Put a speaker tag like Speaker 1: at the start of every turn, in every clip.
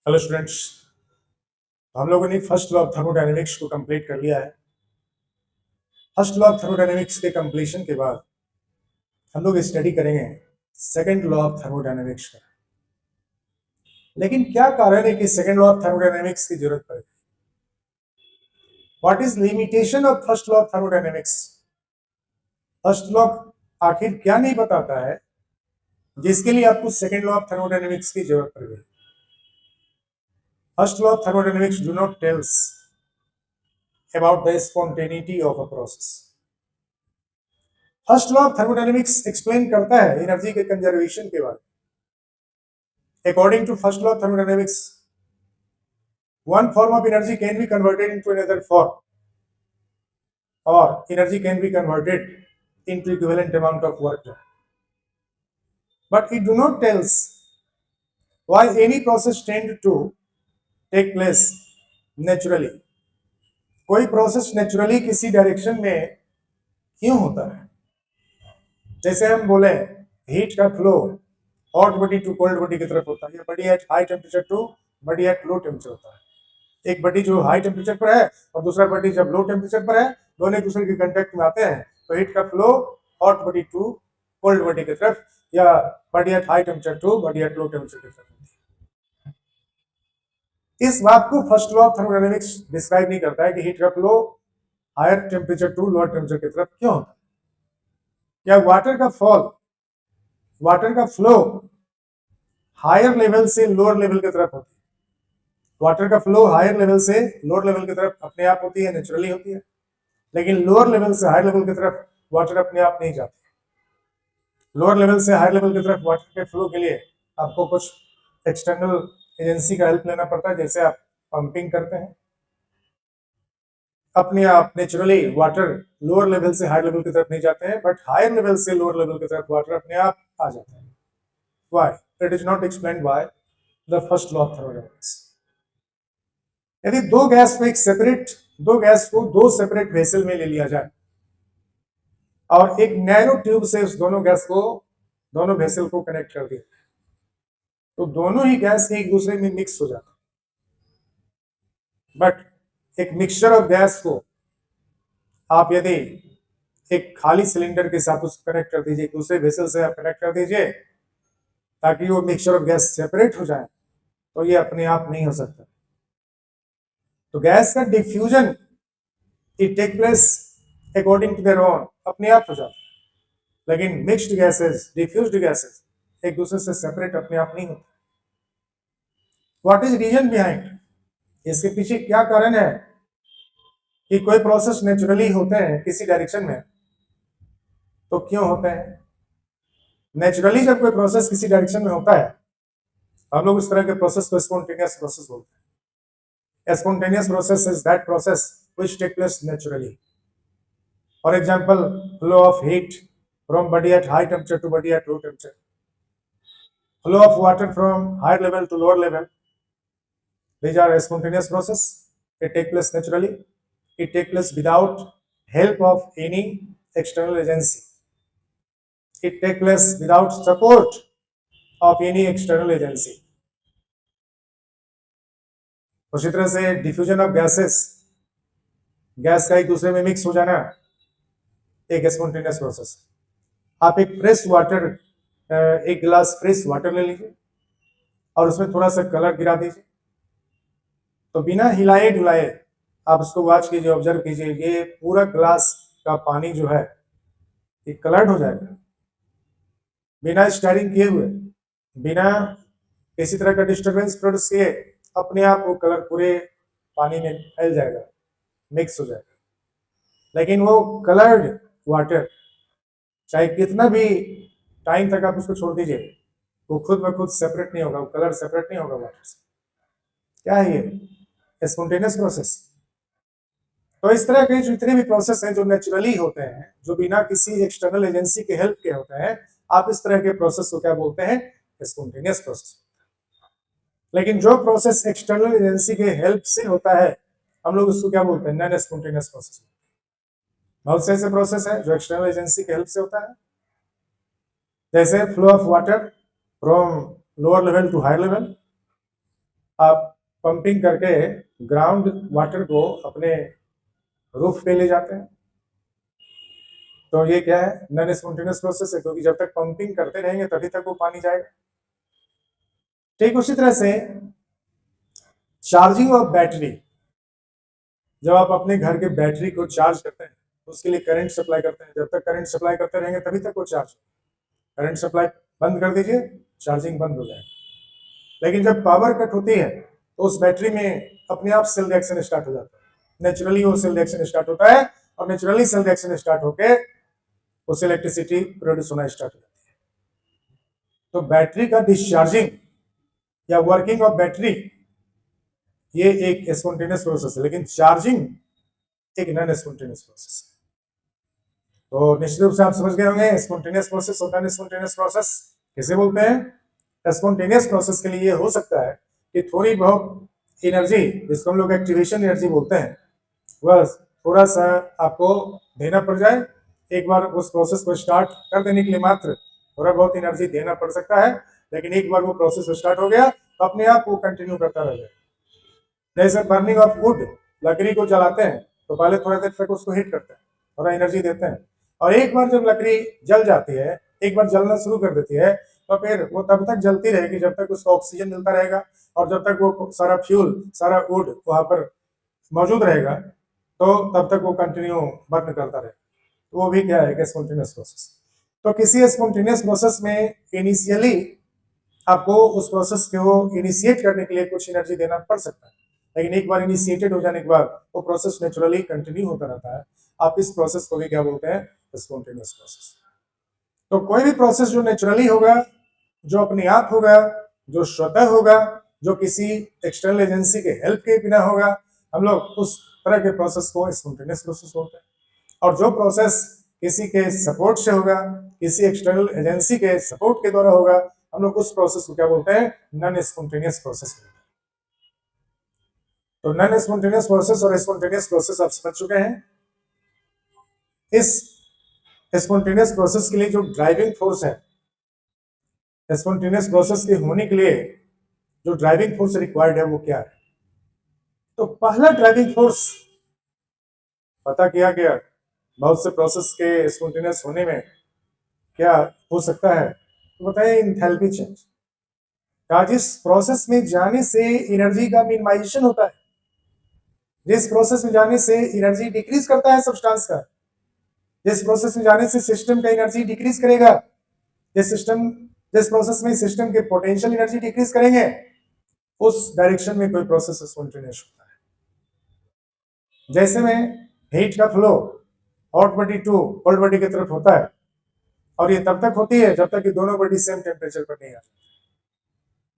Speaker 1: Hello students, हम लोगों ने फर्स्ट लॉ ऑफ थर्मोडायनेमिक्स को कंप्लीट कर लिया है। फर्स्ट लॉ ऑफ थर्मोडायनेमिक्स के कंप्लीशन के बाद हम लोग स्टडी करेंगे सेकंड लॉ ऑफ थर्मोडायनेमिक्स का। लेकिन क्या कारण है कि सेकंड लॉ ऑफ थर्मोडायनेमिक्स की जरूरत पड़े? What is limitation of first law of thermodynamics? First law आखिर क्या नहीं बताता है जिसके लिए आपको सेकंड लॉ ऑफ थर्मोडायनेमिक्स की जरूरत पड़ गई? First law of thermodynamics do not tells about the spontaneity of a process. First law of thermodynamics explain करता है एनर्जी के कंजर्वेशन के बारे में। According to first law of thermodynamics, one form of energy can be converted into another form, or energy can be converted into equivalent amount of work done. But it do not tells why any process tend to take place naturally. कोई process naturally किसी direction में क्यों होता है? जैसे हम बोले heat का flow hot body to cold body की तरफ होता है, या body at high temperature to body at low temperature होता है। एक बॉडी जो हाई टेम्परेचर पर है और दूसरा बॉडी जब लो टेम्परेचर पर है, दोनों एक दूसरे के कांटेक्ट में आते हैं, तो हीट का flow hot body to cold body की तरफ, या body at high temperature to body at low temperature की तरफ होती है। इस बात को first law of thermodynamics describe नहीं करता है कि हीट का flow higher temperature to lower temperature की तरफ क्यों होता है, या वाटर का फ्लो हायर लेवल से लोअर लेवल की तरफ होती है। वाटर का फ्लो हायर लेवल से लोअर लेवल की तरफ अपने आप होती है, नेचुरली होती है, लेकिन लोअर लेवल से हायर लेवल की तरफ वाटर अपने आप नहीं जाती। लोअर लेवल से हायर लेवल की तरफ वाटर के फ्लो के लिए आपको कुछ एक्सटर्नल एजेंसी का हेल्प लेना पड़ता है। जैसे आप पंपिंग करते हैं, अपने आप नेचुरली वाटर लोअर लेवल से हायर लेवल की तरफ नहीं जाते हैं, बट हायर लेवल से लोअर लेवल की तरफ वाटर अपने आप आ जाते हैं। Why? It is not explained by the first law of thermodynamics. यदि दो गैस को दो सेपरेट वेसल में ले लिया जाए और एक नैरो ट्यूब से उस दोनों वेसल को कनेक्ट कर दिया, तो दोनों ही गैस एक दूसरे में मिक्स हो जाता है। बट एक मिक्सचर ऑफ गैस को आप यदि एक खाली सिलेंडर के साथ उसको कनेक्ट कर दीजिए, दूसरे वेसल से आप कनेक्ट कर दीजिए ताकि वो मिक्सचर ऑफ गैस सेपरेट हो जाए, तो ये अपने आप नहीं हो सकता। तो गैस का diffusion it take place according to their own, अपने आप हो जाता है। लेकिन मिक्स्ड गैसेस, डिफ्यूज्ड गैसेस एक दूसरे से सेपरेट अपने आप नहीं होते। What is reason behind? इसके पीछे क्या कारण है कि कोई प्रोसेस नेचुरली होते हैं किसी डायरेक्शन में, तो क्यों होते हैं? नेचुरली जब कोई प्रोसेस किसी डायरेक्शन में होता है, हम लोग उस तरह के प्रोसेस को स्पॉन्टेनियस प्रोसेस बोलते हैं। Spontaneous process is that process which take place naturally. For example, flow of heat from body at high temperature to body at low temperature. Flow of water from higher level to lower level. These are a spontaneous process. It take place naturally. It take place without help of any external agency. It take place without support of any external agency. उसी तरह से diffusion of gases, gas का एक दूसरे में mix हो जाना, एक स्पॉन्टेनियस प्रोसेस। आप एक एक गिलास फ्रेश वाटर ले लीजिए और उसमें थोड़ा सा कलर गिरा दीजिए, तो बिना हिलाए डुलाए आप उसको वॉच कीजिए, ऑब्जर्व कीजिए, ये पूरा ग्लास का पानी जो है ये कलर्ड हो जाएगा, बिना स्टैरिंग किए हुए, बिना किसी तरह का डिस्टर्बेंस प्रोड्यूस किए, अपने आप वो कलर पूरे पानी में फैल जाएगा, मिक्स हो जाएगा। लेकिन वो कलर्ड वाटर चाहे कितना भी टाइम तक आप उसको छोड़ दीजिए, वो खुद ब खुद सेपरेट नहीं होगा, वो कलर सेपरेट नहीं होगा वाटर से। क्या है ये? Spontaneous process. तो इस तरह के जितने भी प्रोसेस हैं जो नेचुरली होते हैं, जो बिना किसी एक्सटर्नल एजेंसी के हेल्प के होते हैं, आप इस तरह के प्रोसेस को क्या बोलते हैं? Spontaneous process. लेकिन जो प्रोसेस एक्सटर्नल एजेंसी के हेल्प से होता है, हम लोग उसको क्या बोलते हैं? Non spontaneous process. बहुत से ऐसे प्रोसेस है जो एक्सटर्नल एजेंसी के हेल्प से होता है, जैसे flow of water from lower level to higher level, आप पंपिंग करके ग्राउंड वाटर को अपने रूफ पे ले जाते हैं, तो ये क्या है, नॉन स्पॉन्टेनियस प्रोसेस है, क्योंकि जब तक पंपिंग करते रहेंगे तभी तक वो पानी जाएगा। ठीक उसी तरह से चार्जिंग ऑफ बैटरी, जब आप अपने घर के बैटरी को चार्ज करते हैं तो उसके लिए करंट सप्लाई करते हैं, जब तक करंट सप्लाई करते रहेंगे तभी तक वो चार्ज होगा। करंट सप्लाई बंद कर दीजिए, चार्जिंग बंद हो जाएगा। लेकिन जब पावर कट होती है तो उस बैटरी में अपने आप सेल रिएक्शन स्टार्ट हो जाता है, नेचुरली वो सेल रिएक्शन स्टार्ट होता है, और नेचुरली सेल रिएक्शन स्टार्ट होके उससे इलेक्ट्रिसिटी प्रोड्यूस होना स्टार्ट हो जाती है। तो बैटरी का डिस्चार्जिंग या वर्किंग ऑफ बैटरी ये एक स्पॉन्टेनियस प्रोसेस है, लेकिन चार्जिंग एक नॉन स्पॉन्टेनियस प्रोसेस है। तो निश्चित रूप से आप समझ गए होंगे स्पॉन्टेनियस प्रोसेस और नॉन स्पॉन्टेनियस प्रोसेस किसे बोलते हैं। स्पॉन्टेनियस प्रोसेस के लिए ये हो सकता है कि थोड़ी बहुत एनर्जी, जिसको हम लोग एक्टिवेशन एनर्जी बोलते हैं, वह थोड़ा सा आपको देना पड़ जाए। एक बार उस प्रोसेस को स्टार्ट कर देने के लिए मात्र थोड़ा बहुत एनर्जी देना पड़ सकता है, लेकिन एक बार वो प्रोसेस स्टार्ट हो गया तो अपने आप वो कंटिन्यू करता रहेगा। जैसे बर्निंग ऑफ वुड, लकड़ी को जलाते हैं तो पहले थोड़ा देर तक उसको हीट करते हैं, थोड़ा एनर्जी देते हैं, और एक बार जब लकड़ी जल जाती है, एक बार जलना शुरू कर देती है, तो फिर वो तब तक जलती रहेगी जब तक उसको ऑक्सीजन मिलता रहेगा, और जब तक वो सारा फ्यूल, सारा वुड वहां पर मौजूद रहेगा, तो तब तक वो कंटिन्यू बर्न करता रहेगा। तो वो भी क्या है, स्पॉन्टेनियस प्रोसेस। तो किसी स्पॉन्टेनियस प्रोसेस में इनिशियली आपको उस प्रोसेस को इनिशिएट करने के लिए कुछ एनर्जी देना पड़ सकता है, लेकिन एक बार इनिशिएटेड हो जाने के बाद वो प्रोसेस नेचुरली कंटिन्यू होता रहता है। आप इस प्रोसेस को भी क्या बोलते हैं, स्पॉन्टेनियस प्रोसेस। तो कोई भी प्रोसेस जो नेचुरली होगा, जो अपने आप होगा, जो स्वतः होगा, जो किसी एक्सटर्नल एजेंसी के हेल्प के बिना होगा, हम लोग उस तरह के प्रोसेस को स्पॉन्टेनियस प्रोसेस बोलते हैं। और जो प्रोसेस किसी के सपोर्ट से होगा, किसी एक्सटर्नल एजेंसी के सपोर्ट के द्वारा होगा, हम लोग उस प्रोसेस को क्या बोलते हैं, नॉन स्पॉन्टेनियस प्रोसेस बोलते हैं। तो नॉन स्पॉन्टेनियस प्रोसेस और स्पॉन्टेनियस प्रोसेस आप समझ चुके हैं। इस स्पॉन्टेनियस प्रोसेस के लिए जो ड्राइविंग फोर्स है, स्पॉन्टेनियस प्रोसेस के होने के लिए जो ड्राइविंग फोर्स रिक्वायर्ड है वो क्या है। तो पहला ड्राइविंग फोर्स पता किया गया बहुत से प्रोसेस के स्पॉन्टेनियस होने में क्या हो सकता है, तो बताइए इंथैल्पी चेंज। जिस प्रोसेस में जाने से एनर्जी का मिनिमाइजेशन होता है, जिस प्रोसेस में जाने से एनर्जी डिक्रीज करता है सब्सटेंस का, जिस प्रोसेस में जाने से सिस्टम का एनर्जी डिक्रीज करेगा, जिस प्रोसेस में सिस्टम के पोटेंशियल एनर्जी डिक्रीज करेंगे, उस डायरेक्शन में कोई प्रोसेस स्पॉन्टेनियस होता है। जैसे में हीट का flow hot body to cold body की तरफ होता है, और ये तब तक होती है जब तक कि दोनों बॉडी सेम टेम्परेचर पर नहीं आती।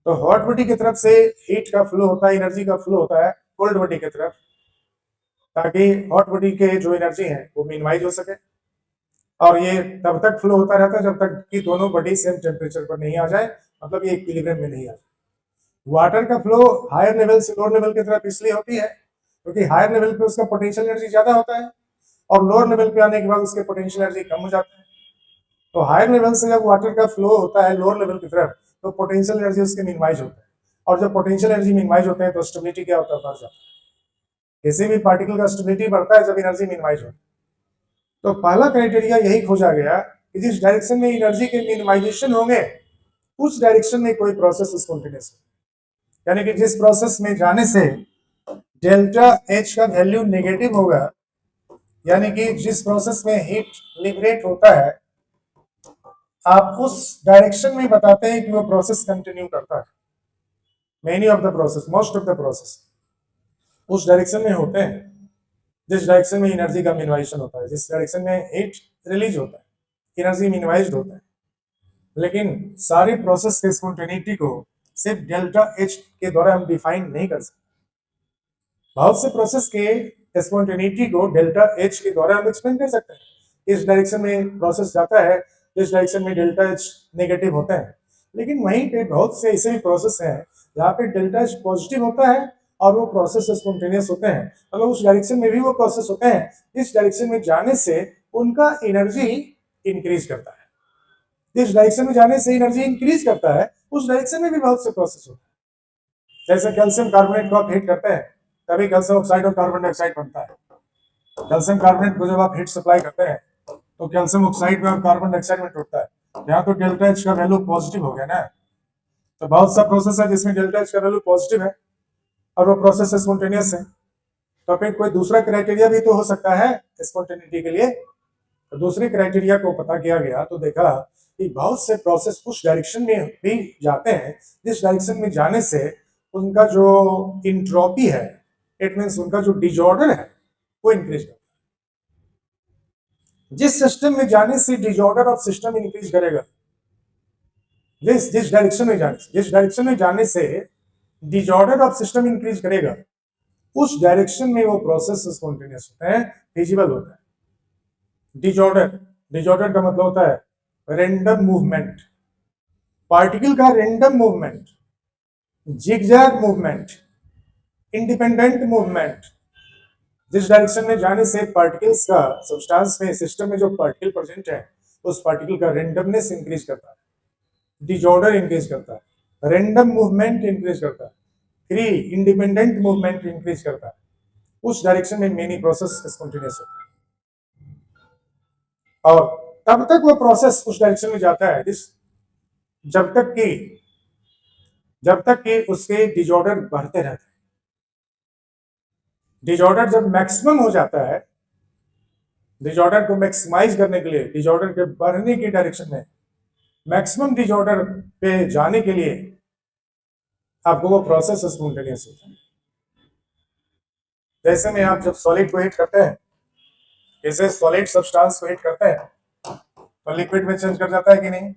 Speaker 1: तो हॉट बॉडी की तरफ से हीट का फ्लो होता है, एनर्जी का फ्लो होता है कोल्ड बॉडी की तरफ, ताकि हॉट बॉडी के जो एनर्जी है वो मिनिमाइज हो सके, और ये तब तक फ्लो होता रहता है जब तक कि दोनों बॉडी सेम टेम्परेचर पर नहीं आ जाए, मतलब ये इक्विलिब्रियम में नहीं आ जाए। वाटर का फ्लो हायर लेवल से लोअर लेवल की तरफ इसलिए होती है क्योंकि हायर लेवल पे उसका पोटेंशियल एनर्जी ज्यादा होता है, और लोअर लेवल पे आने के बाद उसके पोटेंशियल एनर्जी कम हो जाता है। तो हायर लेवल से जब वाटर का फ्लो होता है लोअर लेवल की तरफ, तो पोटेंशियल एनर्जी उसके मिनिमाइज होता है, और जब पोटेंशियल एनर्जी मिनिमाइज होते हैं तो स्टेबिलिटी क्या होता है, बढ़ जाता है। किसी भी पार्टिकल का स्टेबिलिटी बढ़ता है जब एनर्जी मिनिमाइज होती है। तो पहला क्राइटेरिया यही खोजा गया कि जिस डायरेक्शन में एनर्जी के मिनिमाइजेशन होंगे उस डायरेक्शन में कोई प्रोसेस स्पॉन्टेनियस हो, यानी कि जिस प्रोसेस में जाने से डेल्टा एच का वैल्यू नेगेटिव होगा, यानी कि जिस प्रोसेस में हीट लिबरेट होता है, आप उस डायरेक्शन में बताते हैं कि वो प्रोसेस कंटिन्यू करता है। Many of the process, most of the process उस डायरेक्शन में होते हैं जिस डायरेक्शन में एनर्जी का मिनिमाइजेशन होता है, जिस डायरेक्शन में हीट रिलीज होता है, एनर्जी मिनिमाइज्ड होता है। लेकिन सारे प्रोसेस के स्पॉन्टेनिटी को सिर्फ डेल्टा एच के द्वारा हम डिफाइन नहीं कर सकते। बहुत से प्रोसेस के स्पॉन्टेनिटी को डेल्टा एच के द्वारा हम एक्सप्लेन कर सकते हैं। इस डायरेक्शन में प्रोसेस जाता है, इस डायरेक्शन में डेल्टा एच नेगेटिव होता है। लेकिन वहीं पे बहुत से ऐसे भी प्रोसेस हैं जहाँ पे डेल्टा एच पॉजिटिव होता है और वो प्रोसेस स्पॉन्टेनियस होते हैं, मतलब उस डायरेक्शन में भी वो प्रोसेस होते हैं जिस डायरेक्शन में जाने से उनका एनर्जी इंक्रीज करता है। जिस डायरेक्शन में जाने से एनर्जी इंक्रीज करता है उस डायरेक्शन में भी बहुत से प्रोसेस होते हैं। जैसे कैल्शियम कार्बोनेट को आप हीट करते हैं तभी कैल्शियम ऑक्साइड और कार्बन डाइऑक्साइड बनता है। कैल्शियम कार्बोनेट को जब आप हीट सप्लाई करते हैं तो कैल्शियम ऑक्साइड में और कार्बन डाइऑक्साइड में टूटता है। यहाँ तो डेल्टा एच का वैल्यू पॉजिटिव हो गया ना, तो बहुत सा प्रोसेस है जिसमें डेल्टा एच का वैल्यू पॉजिटिव है और वो प्रोसेस स्पॉन्टेनियस है। तो फिर कोई दूसरा क्राइटेरिया भी तो हो सकता है स्पॉन्टेनिटी के लिए। तो दूसरे क्राइटेरिया को पता किया गया तो देखा कि बहुत से प्रोसेस उस डायरेक्शन में भी जाते हैं जिस डायरेक्शन में जाने से उनका जो इंट्रोपी है, इट मीन्स उनका जो डिजॉर्डर है वो इंक्रीज करता है। जिस सिस्टम में जाने से डिजॉर्डर ऑफ सिस्टम इंक्रीज करेगा, जिस डायरेक्शन में जाने से डिजॉर्डर ऑफ सिस्टम इंक्रीज करेगा, उस डायरेक्शन में वो प्रोसेस स्पॉन्टेनियस होते हैं, फिजिबल होता है। डिजॉर्डर का मतलब होता है रैंडम मूवमेंट, पार्टिकल का random movement, zigzag movement, independent movement. जिस डायरेक्शन में जाने से पार्टिकल्स का सब्सटेंस में सिस्टम में जो पार्टिकल प्रेजेंट है उस पार्टिकल का रेंडमनेस इंक्रीज करता है, डिजॉर्डर इंक्रीज करता है, रैंडम मूवमेंट इंक्रीज करता है, फ्री इंडिपेंडेंट मूवमेंट इंक्रीज करता है। उस डायरेक्शन में मेनी प्रोसेस स्पॉन्टेनियस होता है और तब तक वो प्रोसेस उस डायरेक्शन में जाता है जब तक कि उसके डिजॉर्डर बढ़ते रहते हैं। डिजॉर्डर जब मैक्सिमम हो जाता है, डिजॉर्डर को मैक्सिमाइज करने के लिए, डिजॉर्डर के बढ़ने की डायरेक्शन में मैक्सिमम डिजॉर्डर पे जाने के लिए आपको वो प्रोसेस स्पॉन्टेनियस होता है। जैसे में आप जब सॉलिड को हीट करते हैं, जैसे सॉलिड सब्सटेंस को हीट करते हैं तो लिक्विड में चेंज कर जाता है कि नहीं।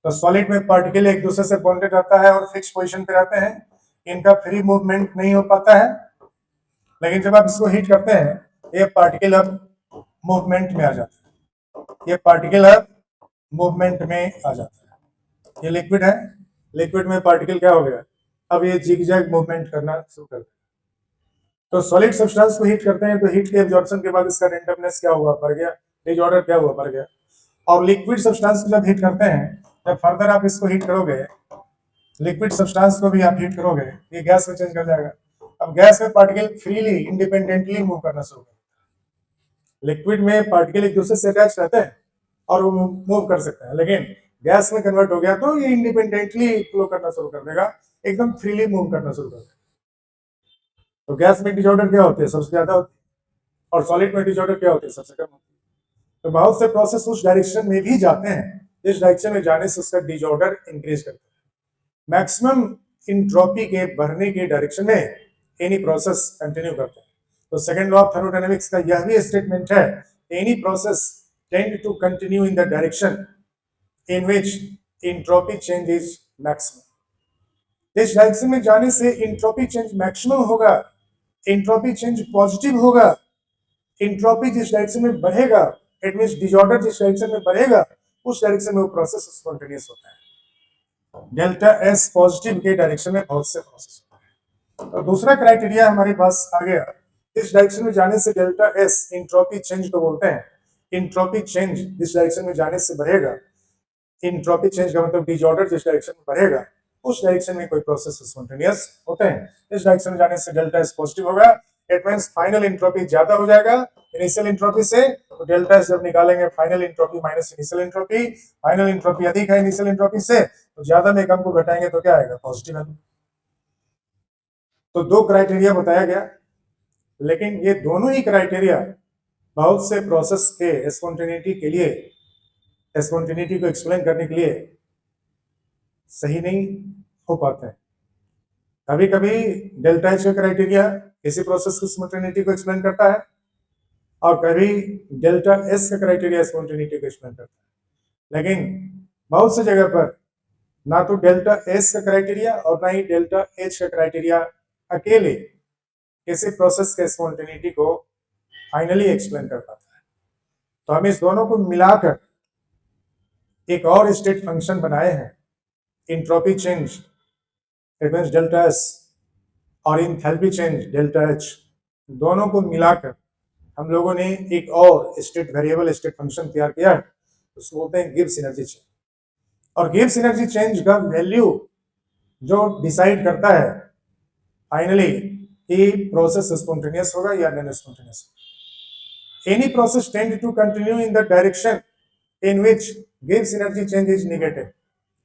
Speaker 1: तो सॉलिड में पार्टिकल एक दूसरे से बॉन्डेड रहता है और फिक्स पोजीशन पे रहते हैं, इनका फ्री मूवमेंट नहीं हो पाता है। लेकिन जब आप इसको हीट करते हैं ये पार्टिकल अब मूवमेंट में आ जाता है, ये पार्टिकल अब मूवमेंट में आ जाता है। ये लिक्विड है, लिक्विड में पार्टिकल क्या हो गया, अब ये जिगजैग मूवमेंट करना शुरू कर दिया। तो सॉलिड सब्सटेंस को हीट करते हैं तो हीट के एब्जॉर्प्शन के बाद इसका रेंडमनेस क्या हुआ, बढ़ गया, डिजॉर्डर क्या हुआ, बढ़ गया। और लिक्विड सब्सटेंस को जब हीट करते हैं, जब फर्दर आप इसको हीट करोगे, लिक्विड सब्सटेंस को भी आप हीट करोगे, ये गैस में चेंज कर जाएगा। अब गैस में पार्टिकल फ्रीली इंडिपेंडेंटली मूव करना शुरू कर। लिक्विड में पार्टिकल एक दूसरे से अटैच रहते हैं और वो मूव कर सकते हैं, लेकिन गैस में कन्वर्ट हो गया तो ये इंडिपेंडेंटली फ्लो करना शुरू कर देगा, एकदम फ्रीली मूव करना शुरू कर देगा। तो गैस में डिजॉर्डर क्या होते हैं, सबसे ज्यादा होती है, और सॉलिड में डिजॉर्डर क्या होते हैं, सबसे कम होती है। तो बहुत से प्रोसेस उस डायरेक्शन में भी जाते हैं जिस डायरेक्शन में जाने से उसका डिजॉर्डर इंक्रीज करता है। मैक्सिमम इंट्रोपी के बढ़ने के डायरेक्शन में एनी प्रोसेस कंटिन्यू करता है। तो सेकंड लॉ ऑफ थर्मोडायनेमिक्स का यह भी स्टेटमेंट है, any process tend to continue in the direction in which entropy change is maximum. इस डायरेक्शन में जाने से इंट्रोपी चेंज मैक्सिमम होगा, इंट्रोपी चेंज पॉजिटिव होगा। इंट्रोपी जिस डायरेक्शन में बढ़ेगा, इट मींस डिसऑर्डर जिस डायरेक्शन में बढ़ेगा, उस डायरेक्शन में वो प्रोसेस स्पॉन्टेनियस होता है। डेल्टा एस पॉजिटिव के डायरेक्शन में बहुत से प्रोसेस होते हैं। तो दूसरा क्राइटेरिया हमारे पास आ गया, इस डायरेक्शन में जाने से डेल्टा एस इंट्रोपी चेंज को बोलते हैं। इंट्रोपी चेंज जिस डायरेक्शन में जाने से बढ़ेगा, इंट्रोपी चेंज का मतलब डिसऑर्डर जिस डायरेक्शन में बढ़ेगा, उस डायरेक्शन में कोई प्रोसेस स्पॉन्टेनियस होते हैं। इस डायरेक्शन में जाने से डेल्टा एस पॉजिटिव होगा, इट मींस फाइनल एंट्रोपी ज्यादा हो जाएगा इनिशियल एंट्रोपी से। तो डेल्टा एस जब निकालेंगे final entropy minus initial entropy, final entropy अधिक है इनिशियल एंट्रोपी से, तो ज्यादा में कम को घटाएंगे तो क्या आएगा, पॉजिटिव वैल्यू। तो दो क्राइटेरिया बताया गया, लेकिन ये दोनों ही क्राइटेरिया बहुत से प्रोसेस के स्पॉन्टेनिटी के लिए, स्पॉन्टेनिटी को एक्सप्लेन करने के लिए सही नहीं हो पाता है। कभी कभी डेल्टा एच का क्राइटेरिया किसी प्रोसेस की स्पॉन्टेनिटी को एक्सप्लेन करता है और कभी डेल्टा एस का क्राइटेरिया स्पॉन्टेनिटी को एक्सप्लेन करता है। लेकिन बहुत सी जगह पर ना तो डेल्टा एस का क्राइटेरिया और ना ही डेल्टा एच का क्राइटेरिया अकेले किसी प्रोसेस के स्पॉन्टेनिटी को फाइनली एक्सप्लेन कर पाता है। तो हम इस दोनों को मिलाकर एक और स्टेट फंक्शन बनाए हैं, entropy change it means delta S और इंथैल्पी चेंज डेल्टा एच, दोनों को मिलाकर हम लोगों ने एक और स्टेट वेरिएबल स्टेट फंक्शन तैयार किया है, उसको बोलते हैं गिब्स एनर्जी चेंज। और गिब्स एनर्जी चेंज का वैल्यू जो डिसाइड करता है फाइनली कि प्रोसेस स्पॉन्टेनियस होगा या नॉन स्पॉन्टेनियस होगा। Any process tend to continue in the direction in which गिव्स energy change is negative,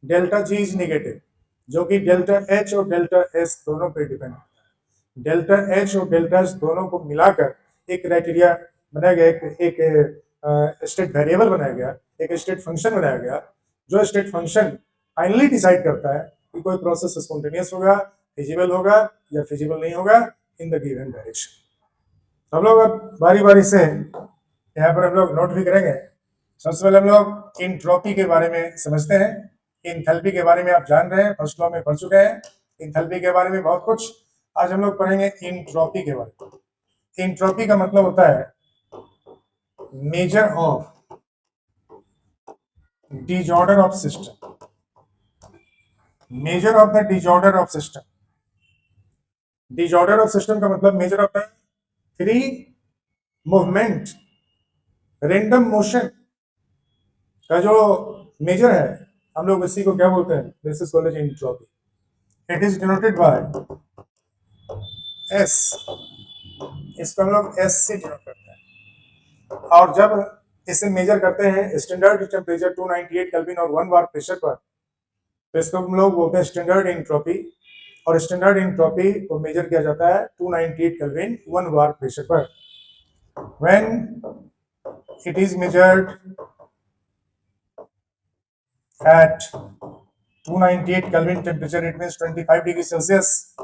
Speaker 1: delta G is negative, जो कि डेल्टा एच और डेल्टा एस दोनों पे डिपेंड करता है। डेल्टा एच और डेल्टा एस दोनों को मिलाकर एक क्राइटेरिया बनाया गया, एक स्टेट वेरिएबल बनाया गया, एक स्टेट फंक्शन बनाया गया, जो स्टेट फंक्शन फाइनली डिसाइड करता है कि कोई प्रोसेस स्पॉन्टेनियस होगा, फिजिबल होगा या फिजिबल नहीं होगा इन द गिवन डायरेक्शन। हम लोग अब बारी बारी से यहाँ पर हम लोग नोट भी करेंगे। सबसे पहले हम लोग इंट्रोपी के बारे में समझते हैं। इंथैल्पी के बारे में आप जान रहे हैं, फर्स्ट लॉ में पढ़ चुके हैं। इंथैल्पी के बारे में बहुत कुछ, आज हम लोग पढ़ेंगे इंट्रोपी के बारे में। इंट्रोपी का मतलब होता है measure of disorder of system, measure of the disorder of system. Disorder of system का मतलब measure of the free movement, random motion का जो मेजर है, हम लोग इसी को क्या बोलते हैं, this is called entropy. It is denoted by S, इसको हम लोग एस से डिनोट करते हैं। और जब इसे मेजर करते हैं स्टैंडर्ड टेम्परेचर 298 केल्विन और 1 बार प्रेशर पर, तो इसको हम लोग बोलते हैं स्टैंडर्ड एंट्रोपी। और स्टैंडर्ड एंट्रोपी को मेजर किया जाता है 298 केल्विन 1 बार प्रेशर पर। When it is measured at 298 Kelvin temperature, it means 25 degrees Celsius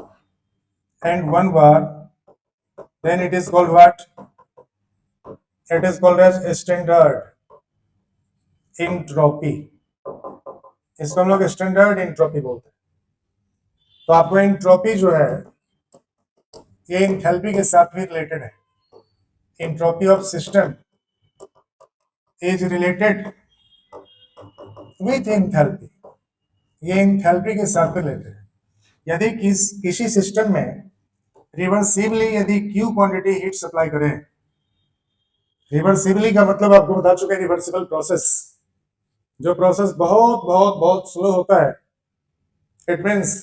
Speaker 1: and 1 bar, then it is called what? It is called as standard entropy। इसको हम लोग standard entropy बोलते हैं। तो आपको एंट्रोपी जो है ये एंथैल्पी के साथ भी रिलेटेड है। Entropy of system is related with enthalpy, ये एंथैल्पी के साथ रिलेटेड है। यदि किसी सिस्टम में रिवर्सिबली यदि Q क्वांटिटी हीट सप्लाई करें, रिवर्सिबली का मतलब आपको बता चुके हैं, रिवर्सिबल प्रोसेस, जो प्रोसेस बहुत बहुत बहुत स्लो होता है, इट मीन्स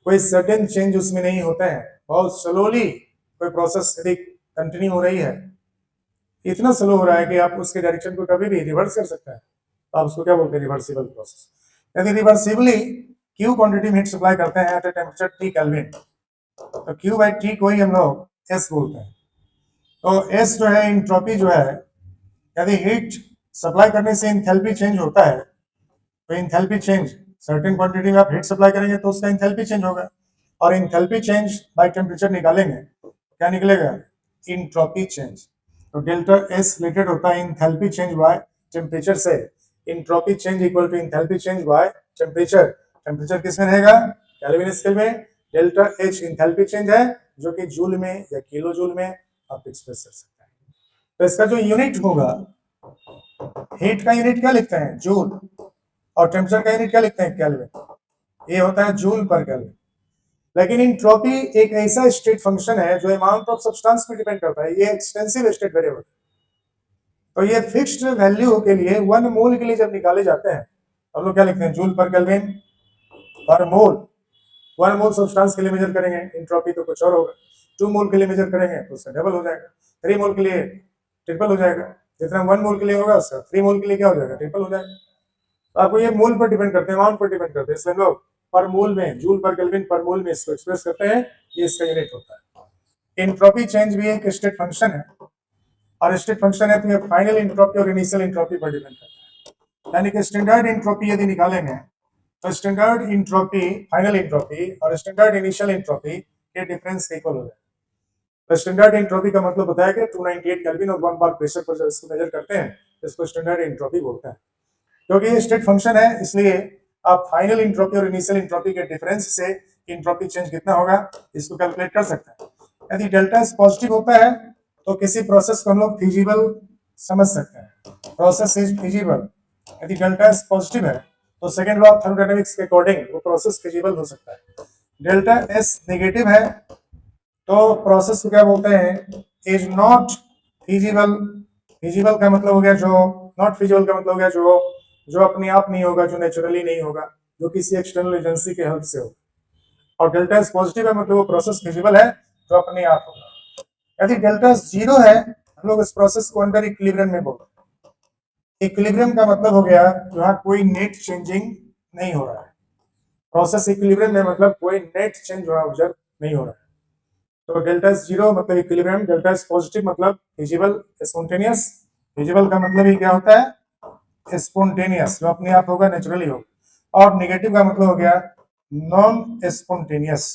Speaker 1: कोई सडन चेंज उसमें नहीं होता है, बहुत स्लोली कोई प्रोसेस यदि कंटिन्यू हो रही है, इतना स्लो हो रहा है कि आप उसके डायरेक्शन को कभी भी रिवर्स कर सकते हैं, तो आप उसको क्या बोलते हैं, रिवर्सिबल प्रोसेस। यदि रिवर्सिबली Q क्वांटिटी में हीट सप्लाई करते हैं at a temperature T kelvin, तो Q बाई T को ही हम लोग S बोलते हैं। तो S जो है एंट्रोपी जो है, यदि हीट सप्लाई करने से एंथैल्पी चेंज होता है, तो एंथैल्पी चेंज सर्टेन क्वांटिटी में आप हीट सप्लाई करेंगे तो उसका एंथैल्पी चेंज होगा, और एंथैल्पी चेंज बाय टेम्परेचर निकालेंगे, क्या निकलेगा, एंट्रोपी चेंज। तो डेल्टा एस रिलेटेड होता है एंथैल्पी चेंज बाय टेम्परेचर से। Entropy change equal to enthalpy change by temperature. Temperature किसमें रहेगा, केल्विन स्केल में। डेल्टा एच एंथैल्पी चेंज है, जो कि जूल में या किलो जूल में आप एक्सप्रेस कर सकते हैं। तो इसका जो यूनिट होगा, हीट का यूनिट क्या लिखते हैं, जूल, और टेम्परेचर का यूनिट क्या लिखते हैं, केल्विन। ये होता है जूल पर केल्विन। लेकिन एंट्रोपी एक ऐसा स्टेट फंक्शन है जो अमाउंट ऑफ सब्सटेंस पे डिपेंड करता है, ये एक्सटेंसिव स्टेट वेरिएबल। तो ये फिक्स्ड वैल्यू के लिए 1 मोल के लिए जब निकाले जाते हैं, हम लोग क्या लिखते हैं, जूल पर केल्विन पर मोल। 1 मोल सब्सटेंस के लिए मेजर करेंगे एंट्रोपी तो कुछ और होगा, 2 मोल के लिए मेजर करेंगे तो उसका डबल हो जाएगा, 3 मोल के लिए ट्रिपल हो जाएगा, जितना 1 मोल के लिए होगा उसका 3 मोल के लिए क्या हो जाएगा, ट्रिपल हो जाएगा। तो आपको ये मोल पर डिपेंड करते हैं, अमाउंट पर डिपेंड करते हैं, इसलिए हम लोग पर मोल में, जूल पर केल्विन पर मोल में इसको एक्सप्रेस करते हैं, ये इसका यूनिट होता है। एंट्रोपी चेंज भी एक स्टेट फंक्शन है, और स्टेट फंक्शन है तो ये फाइनल एंट्रोपी और इनिशियल एंट्रोपी पर डिपेंड करता है। यानी कि स्टैंडर्ड एंट्रोपी यदि निकालेंगे तो स्टैंडर्ड एंट्रोपी, फाइनल एंट्रोपी और स्टैंडर्ड इनिशियल एंट्रोपी के डिफरेंस इक्वल हो जाए। तो स्टैंडर्ड एंट्रोपी का मतलब होता है कि 298 केल्विन और 1 बार प्रेशर पर जब इसको मेजर करते हैं, इसको स्टैंडर्ड एंट्रोपी बोलते हैं। क्योंकि ये स्टेट फंक्शन है, इसलिए आप फाइनल एंट्रोपी और इनिशियल एंट्रोपी के डिफरेंस से एंट्रोपी चेंज कितना होगा इसको कैलकुलेट कर सकते हैं। यदि डेल्टा एस पॉजिटिव होता है तो किसी प्रोसेस को हम लोग फिजिबल समझ सकते हैं, प्रोसेस इज फिजिबल। यदि डेल्टा एस पॉजिटिव है तो सेकेंड लॉ ऑफ थर्मोडायनामिक्स के अकॉर्डिंग वो प्रोसेस फिजिबल हो सकता है। डेल्टा एस नेगेटिव है तो प्रोसेस को क्या बोलते हैं, इज नॉट फिजिबल। फिजिबल का मतलब हो गया जो, नॉट फिजिबल का मतलब हो गया जो अपने आप नहीं होगा, जो नेचुरली नहीं होगा, जो किसी एक्सटर्नल एजेंसी के हेल्प से होगा। और डेल्टा एस पॉजिटिव है मतलब वो प्रोसेस फिजिबल है जो अपने आप होगा। यदि डेल्टा एस जीरो है हम लोग इस प्रोसेस को अंडर इक्विलिब्रियम में बोलते हैं। इक्विलिब्रियम का मतलब हो गया जहां कोई नेट चेंजिंग नहीं हो रहा है। प्रोसेस इक्विलिब्रियम में मतलब कोई नेट चेंज ऑब्जर्व नहीं हो रहा है। तो डेल्टा एस जीरो मतलब इक्विलिब्रियम, डेल्टा एस पॉजिटिव मतलब फिजिबल स्पॉन्टेनियस। फिजिबल का मतलब ही क्या होता है? स्पॉन्टेनियस, जो अपने आप होगा, नेचुरली होगा। और नेगेटिव का मतलब हो गया नॉन स्पॉन्टेनियस।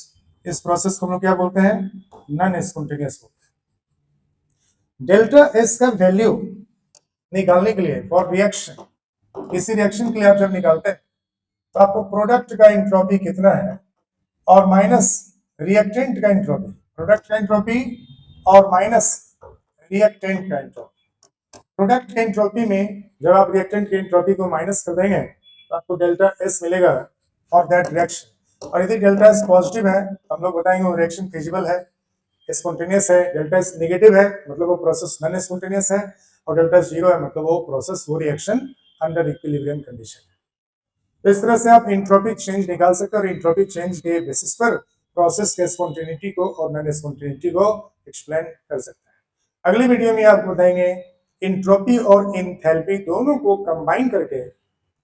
Speaker 1: इस प्रोसेस को हम लोग क्या बोलते हैं? नॉन स्पॉन्टेनियस बोलते हैं। डेल्टा एस का वैल्यू निकालने के लिए फॉर रिएक्शन, किसी रिएक्शन के लिए आप जब निकालते हैं तो आपको प्रोडक्ट का एंट्रोपी कितना है और माइनस रिएक्टेंट का एंट्रोपी, प्रोडक्ट का एंट्रोपी और माइनस रिएक्टेंट का एंट्रोपी। प्रोडक्ट के एंट्रोपी में जब आप रिएक्टेंट की एंट्रोपी को माइनस कर देंगे तो आपको डेल्टा एस मिलेगा फॉर दैट रिएक्शन। और यदि डेल्टा एस पॉजिटिव है तो हम लोग बताएंगे वो रिएक्शन फिजिबल है, स्पॉन्टेनियस है। डेल्टा एस नेगेटिव है मतलब वो प्रोसेस नॉन स्पॉन्टेनियस है। और डेल्टा एस जीरो है मतलब वो प्रोसेस, वो रिएक्शन अंडर इक्विलिब्रियम कंडीशन है। तो इस तरह से आप एंट्रोपी चेंज निकाल सकते हैं और एंट्रोपी चेंज के बेसिस पर प्रोसेस के स्पॉन्टेनिटी को और नॉन स्पॉन्टेनिटी को एक्सप्लेन कर सकते हैं। अगली वीडियो में आपको बताएंगे एंट्रोपी और एंथैल्पी दोनों को कंबाइन करके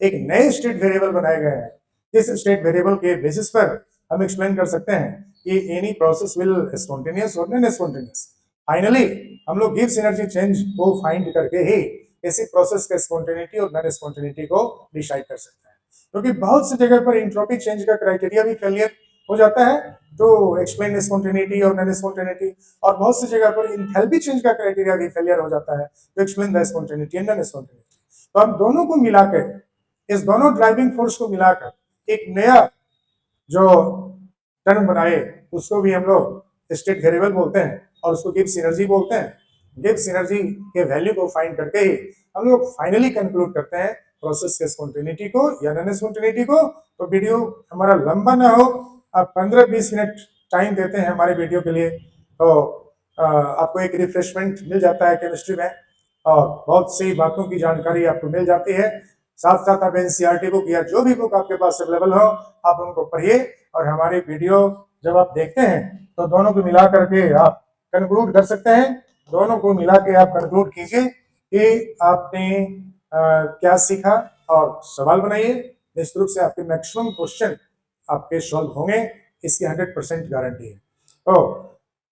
Speaker 1: एक नए स्टेट वेरिएबल बनाए गए हैं। इस स्टेट वेरिएबल के बेसिस पर हम एक्सप्लेन कर सकते हैं कि एनी प्रोसेस विल स्पॉन्टेनियस और नॉन स्पॉन्टेनियस। फाइनली हम लोग गिब्स एनर्जी चेंज को फाइंड करके ही इसी प्रोसेस के स्पॉन्टेनिटी और नॉन स्पॉन्टेनिटी को डिसाइड कर सकते हैं। क्योंकि बहुत सी जगह पर एंट्रोपी चेंज का क्राइटेरिया भी फेलियर हो जाता है तो एक्सप्लेन स्पॉन्टेनिटी और नॉन स्पॉन्टेनिटी, और बहुत सी जगह पर एंथैल्पी चेंज का क्राइटेरिया भी फेलियर हो जाता है तो explain the spontaneity and non spontaneity. तो हम दोनों को मिलाकर, इस दोनों ड्राइविंग फोर्स को मिलाकर एक नया जो टर्म बनाए उसको भी हम लोग स्टेट वेरिएबल बोलते हैं और उसको गिब्स एनर्जी बोलते हैं। गिब्स एनर्जी के वैल्यू को फाइंड करके ही हम लोग फाइनली कंक्लूड करते हैं प्रोसेस के स्पॉन्टेनिटी को या नॉन स्पॉन्टेनिटी को। तो वीडियो हमारा लंबा ना हो, आप 15-20 मिनट टाइम देते हैं हमारे वीडियो के लिए तो आपको एक रिफ्रेशमेंट मिल जाता है केमिस्ट्री में और बहुत सी बातों की जानकारी आपको मिल जाती है। साथ साथ आप एनसीईआरटी बुक या जो भी बुक आपके पास अवेलेबल हो आप उनको पढ़िए और हमारे वीडियो जब आप देखते हैं तो दोनों को मिला करके आप कंक्लूड कर सकते हैं। दोनों को मिला के आप कंक्लूड कीजिए कि आपने क्या सीखा और सवाल बनाइए। निश्चित रूप से आपके मैक्सिमम क्वेश्चन आपके सॉल्व होंगे, इसकी 100% गारंटी है। तो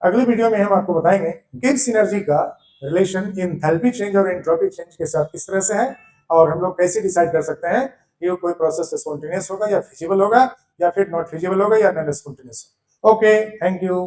Speaker 1: अगली वीडियो में हम आपको बताएंगे गिब्स एनर्जी का रिलेशन एंथैल्पी चेंज और एंट्रोपी चेंज के साथ किस तरह से है और हम लोग कैसे डिसाइड कर सकते हैं कि कोई प्रोसेस स्पॉन्टेनियस होगा या फिजिबल होगा या फिर नॉट फिजिबल होगा या non spontaneous. Okay, thank you.